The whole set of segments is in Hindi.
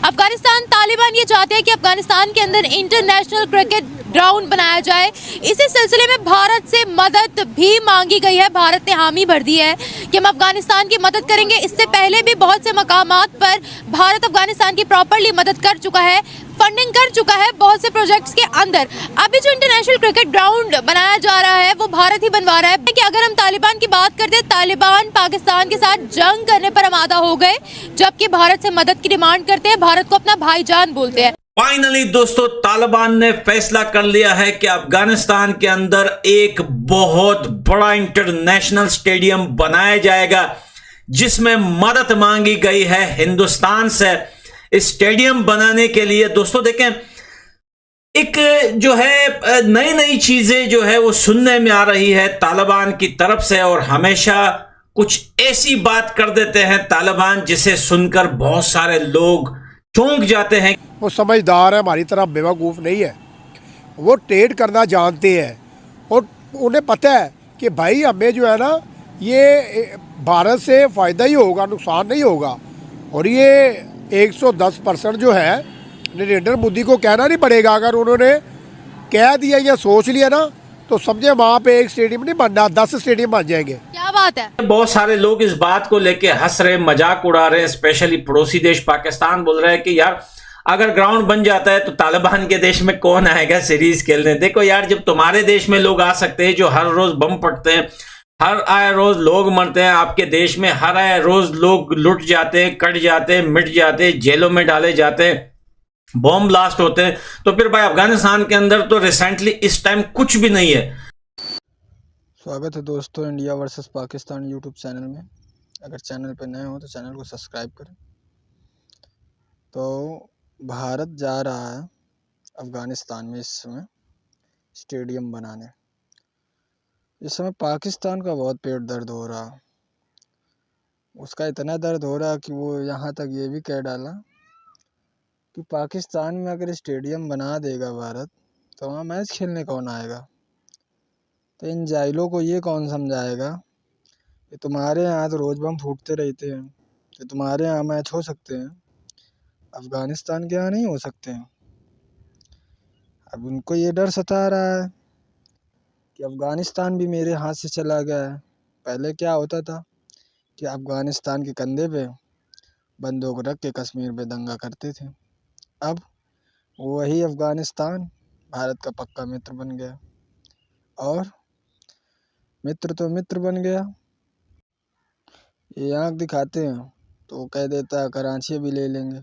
अफगानिस्तान तालिबान ये चाहते हैं कि अफगानिस्तान के अंदर इंटरनेशनल क्रिकेट ग्राउंड बनाया जाए। इसी सिलसिले में भारत से मदद भी मांगी गई है। भारत ने हामी भर दी है कि हम अफगानिस्तान की मदद करेंगे। इससे पहले भी बहुत से मकामात पर भारत अफगानिस्तान की प्रॉपरली मदद कर चुका है, फंडिंग कर चुका है बहुत से प्रोजेक्ट्स के अंदर। अभी जो इंटरनेशनल क्रिकेट ग्राउंड बनाया जा रहा है वो भारत ही बनवा रहा है। कि अगर हम तालिबान की बात करते हैं, तालिबान पाकिस्तान के साथ जंग करने पर आमादा हो गए, जबकि भारत से मदद की डिमांड करते हैं, भारत को अपना भाईजान बोलते हैं। फाइनली दोस्तों, तालिबान ने फैसला कर लिया है कि अफगानिस्तान के अंदर एक बहुत बड़ा इंटरनेशनल स्टेडियम बनाया जाएगा, जिसमें मदद मांगी गई है हिंदुस्तान से। इस स्टेडियम बनाने के लिए दोस्तों देखें, एक जो है नई नई चीजें जो है वो सुनने में आ रही है तालिबान की तरफ से, और हमेशा कुछ ऐसी बात कर देते हैं तालिबान जिसे सुनकर बहुत सारे लोग चौंक जाते हैं। वो समझदार है, हमारी तरह बेवकूफ़ नहीं है। वो ट्रेड करना जानते हैं और उन्हें पता है कि भाई हमें जो है ना ये भारत से फ़ायदा ही होगा, नुकसान नहीं होगा। और ये 110% जो है नरेंद्र मोदी को कहना नहीं पड़ेगा। अगर उन्होंने कह दिया या सोच लिया ना तो समझे वहाँ पे एक स्टेडियम नहीं बनना, 10 स्टेडियम बन जाएंगे। क्या बात है। बहुत सारे लोग इस बात को लेके हंस रहे, मजाक उड़ा रहे हैं। स्पेशली पड़ोसी देश पाकिस्तान बोल रहा है कि यार अगर ग्राउंड बन जाता है तो तालिबान के देश में कौन आएगा सीरीज खेलने। देखो यार, जब तुम्हारे देश में लोग आ सकते हैं जो हर रोज बम पड़ते हैं, हर आए रोज लोग मरते हैं आपके देश में, हर आए रोज लोग लुट जाते हैं, कट जाते हैं, मिट जाते हैं, जेलों में डाले जाते हैं, बॉम्ब ब्लास्ट होते हैं, तो फिर भाई अफगानिस्तान के अंदर तो रिसेंटली इस टाइम कुछ भी नहीं है। स्वागत है दोस्तों India versus Pakistan YouTube channel में। अगर चैनल पर नए हो तो चैनल को सब्सक्राइब करें। तो भारत जा रहा है अफगानिस्तान में इस समय स्टेडियम बनाने। इस समय पाकिस्तान का बहुत पेट दर्द हो रहा, उसका इतना दर्द हो रहा कि वो यहाँ तक ये भी कह डाला कि पाकिस्तान में अगर स्टेडियम बना देगा भारत तो वहाँ मैच खेलने कौन आएगा। तो इन जाहिलों को ये कौन समझाएगा कि तुम्हारे यहाँ तो रोज़ बम फूटते रहते हैं, तो तुम्हारे यहाँ मैच हो सकते हैं, अफ़गानिस्तान के यहाँ नहीं हो सकते हैं। अब उनको ये डर सता रहा है कि अफ़गानिस्तान भी मेरे हाथ से चला गया है। पहले क्या होता था कि अफ़गानिस्तान के कंधे पे बंदूक रख के कश्मीर पे दंगा करते थे। अब वही अफ़गानिस्तान भारत का पक्का मित्र बन गया, और मित्र तो मित्र बन गया। ये आँख दिखाते हैं तो वो कह देता है कराची भी ले लेंगे।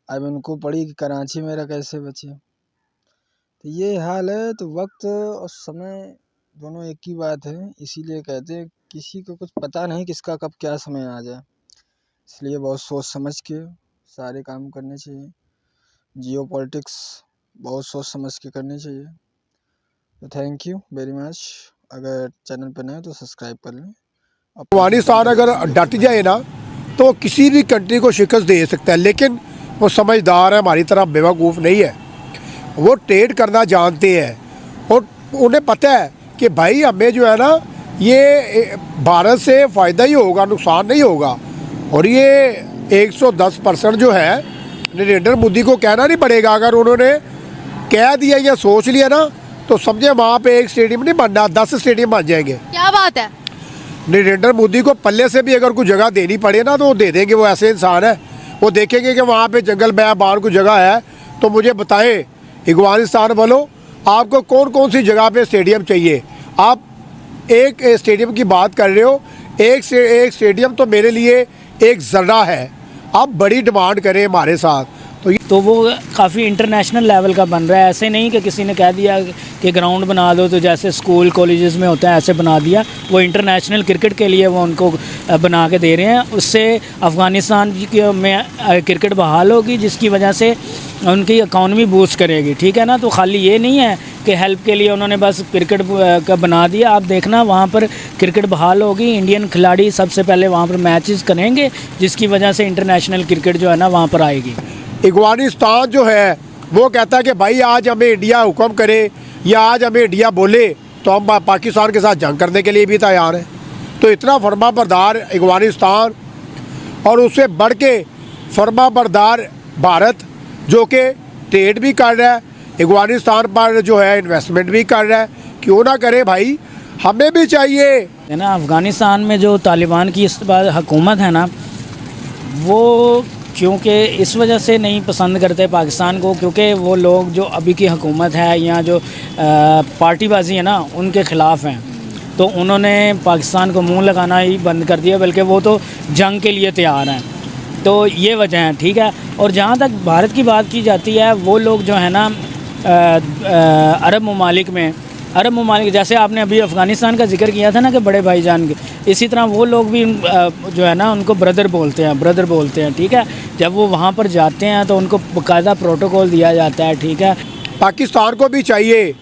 अब उनको पड़ी कि कराची मेरा कैसे बचे। तो ये हाल है। तो वक्त और समय दोनों एक ही बात है, इसीलिए कहते हैं किसी को कुछ पता नहीं किसका कब क्या समय आ जाए। इसलिए बहुत सोच समझ के सारे काम करने चाहिए। जियो पॉलिटिक्स बहुत सोच समझ के करनी चाहिए। तो थैंक यू वेरी मच। अगर चैनल पर नए तो सब्सक्राइब कर लें। अफगानिस्तान अगर डट जाए ना तो किसी भी कंट्री को शिकस्त दे सकता है, लेकिन वो समझदार है, हमारी तरह बेवकूफ़ नहीं है। वो ट्रेड करना जानते हैं और उन्हें पता है कि भाई हमें जो है ना ये भारत से फ़ायदा ही होगा, नुकसान नहीं होगा। और ये 110% जो है नरेंद्र मोदी को कहना नहीं पड़ेगा। अगर उन्होंने कह दिया या सोच लिया ना तो समझे वहाँ पे एक स्टेडियम नहीं बनना, 10 स्टेडियम बन जाएंगे। क्या बात है। नरेंद्र मोदी को पल्ले से भी अगर कोई जगह देनी पड़े ना तो वो दे देंगे। वो ऐसे इंसान है, वो देखेंगे कि वहाँ पे जंगल बयाबान को जगह है तो मुझे बताएं अफगानिस्तान वालों, आपको कौन कौन सी जगह पे स्टेडियम चाहिए। आप एक स्टेडियम की बात कर रहे हो, एक स्टेडियम तो मेरे लिए एक ज़र्रा है। आप बड़ी डिमांड करें हमारे साथ तो वो काफ़ी इंटरनेशनल लेवल का बन रहा है। ऐसे नहीं कि किसी ने कह दिया कि ग्राउंड बना दो तो जैसे स्कूल कॉलेजेस में होता है ऐसे बना दिया। वो इंटरनेशनल क्रिकेट के लिए वो उनको बना के दे रहे हैं। उससे अफ़गानिस्तान में क्रिकेट बहाल होगी, जिसकी वजह से उनकी इकॉनमी बूस्ट करेगी। ठीक है ना। तो खाली ये नहीं है कि हेल्प के लिए उन्होंने बस क्रिकेट का बना दिया। आप देखना वहाँ पर क्रिकेट बहाल होगी, इंडियन खिलाड़ी सबसे पहले वहाँ पर मैचेस करेंगे, जिसकी वजह से इंटरनेशनल क्रिकेट जो है ना वहाँ पर आएगी। अफगानिस्तान जो है वो कहता है कि भाई आज हमें इंडिया हुक्म करे या आज हमें इंडिया बोले तो हम पाकिस्तान के साथ जंग करने के लिए भी तैयार हैं। तो इतना फरमा बरदार अफगानिस्तान, और उससे बढ़ के फर्मा बरदार भारत जो कि ट्रेड भी कर रहा है, अफगानिस्तान पर जो है इन्वेस्टमेंट भी कर रहा है, क्यों ना करे भाई, हमें भी चाहिए। है ना। अफ़गानिस्तान में जो तालिबान की इस बार हुकूमत है ना, वो क्योंकि इस वजह से नहीं पसंद करते पाकिस्तान को, क्योंकि वो लोग जो अभी की हुकूमत है या जो पार्टीबाजी है ना, उनके ख़िलाफ़ हैं। तो उन्होंने पाकिस्तान को मुंह लगाना ही बंद कर दिया, बल्कि वो तो जंग के लिए तैयार हैं। तो ये वजह है, ठीक है। और जहाँ तक भारत की बात की जाती है, वो लोग जो है ना अरब ममालिक जैसे आपने अभी अफ़गानिस्तान का जिक्र किया था ना कि बड़े भाईजान के, इसी तरह वो लोग भी जो है ना उनको ब्रदर बोलते हैं, ठीक है। जब वो वहाँ पर जाते हैं तो उनको बाकायदा प्रोटोकॉल दिया जाता है, ठीक है। पाकिस्तान को भी चाहिए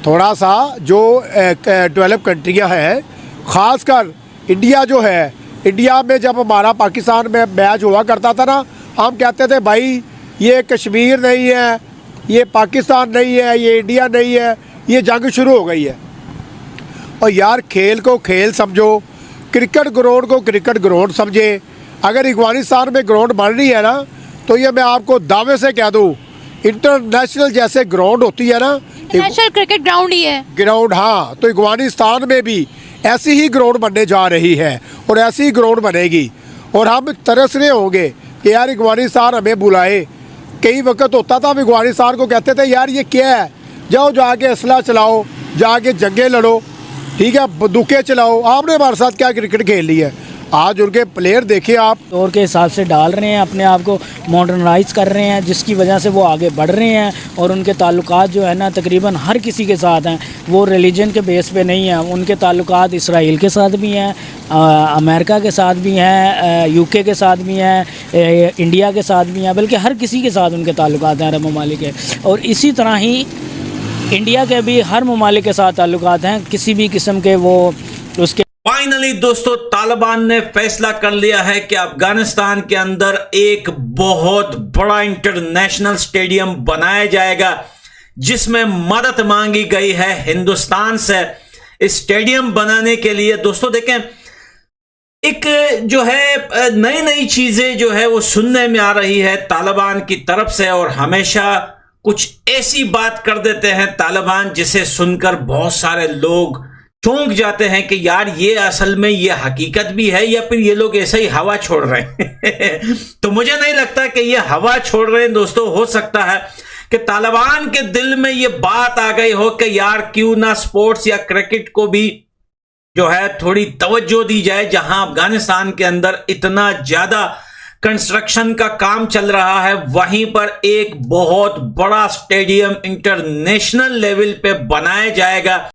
थोड़ा सा, जो डेवलप कंट्रियाँ हैं, ख़ासकर इंडिया जो है, इंडिया में जब हमारा पाकिस्तान में मैच हुआ करता था ना, हम कहते थे भाई ये कश्मीर नहीं है, ये पाकिस्तान नहीं है, ये इंडिया नहीं है, ये जंग शुरू हो गई है। और यार खेल को खेल समझो, क्रिकेट ग्राउंड को क्रिकेट ग्राउंड समझे। अगर अफगानिस्तान में ग्राउंड बन रही है ना, तो ये मैं आपको दावे से कह दूँ, इंटरनेशनल जैसे ग्राउंड होती है ना, इंटरनेशनल क्रिकेट ग्राउंड ही है ग्राउंड, हाँ, तो अफगानिस्तान में भी ऐसी ही ग्राउंड बनने जा रही है और ऐसी ही ग्राउंड बनेगी। और हम तरस रहे होंगे कि यार अफगानिस्तान हमें बुलाए। कई वक्त होता था हम अफगानिस्तान को कहते थे यार ये क्या है, जाओ जाके असला चलाओ, जाके जंगें लड़ो, ठीक है, बंदूकें चलाओ, आपने हमारे साथ क्या क्रिकेट खेल ली है। आज उनके प्लेयर देखिए आप, दौर के हिसाब से डाल रहे हैं, अपने आप को मॉडर्नाइज कर रहे हैं, जिसकी वजह से वो आगे बढ़ रहे हैं। और उनके ताल्लुकात जो है ना तकरीबन हर किसी के साथ हैं, वो रिलीजन के बेस पे नहीं है। उनके ताल्लुकात इसराइल के साथ भी हैं, अमेरिका के साथ भी हैं, यूके के साथ भी हैं, इंडिया के साथ भी हैं, बल्कि हर किसी के साथ उनके ताल्लुकात हैं अरब ममालिक के। और इसी तरह ही इंडिया के भी हर ममालिक के साथ ताल्लुकात हैं, किसी भी किस्म के वो उसके। फाइनली दोस्तों, तालिबान ने फैसला कर लिया है कि अफगानिस्तान के अंदर एक बहुत बड़ा इंटरनेशनल स्टेडियम बनाया जाएगा, जिसमें मदद मांगी गई है हिंदुस्तान से। इस स्टेडियम बनाने के लिए दोस्तों देखें, एक जो है नई नई चीजें जो है वो सुनने में आ रही है तालिबान की तरफ से, और हमेशा कुछ ऐसी बात कर देते हैं तालिबान जिसे सुनकर बहुत सारे लोग चौंक जाते हैं कि यार ये असल में ये हकीकत भी है या फिर ये लोग ऐसे ही हवा छोड़ रहे हैं। तो मुझे नहीं लगता कि ये हवा छोड़ रहे हैं दोस्तों। हो सकता है कि तालिबान के दिल में ये बात आ गई हो कि यार क्यों ना स्पोर्ट्स या क्रिकेट को भी जो है थोड़ी तवज्जो दी जाए, जहां अफगानिस्तान के अंदर इतना ज्यादा कंस्ट्रक्शन का काम चल रहा है, वहीं पर एक बहुत बड़ा स्टेडियम इंटरनेशनल लेवल पे बनाया जाएगा।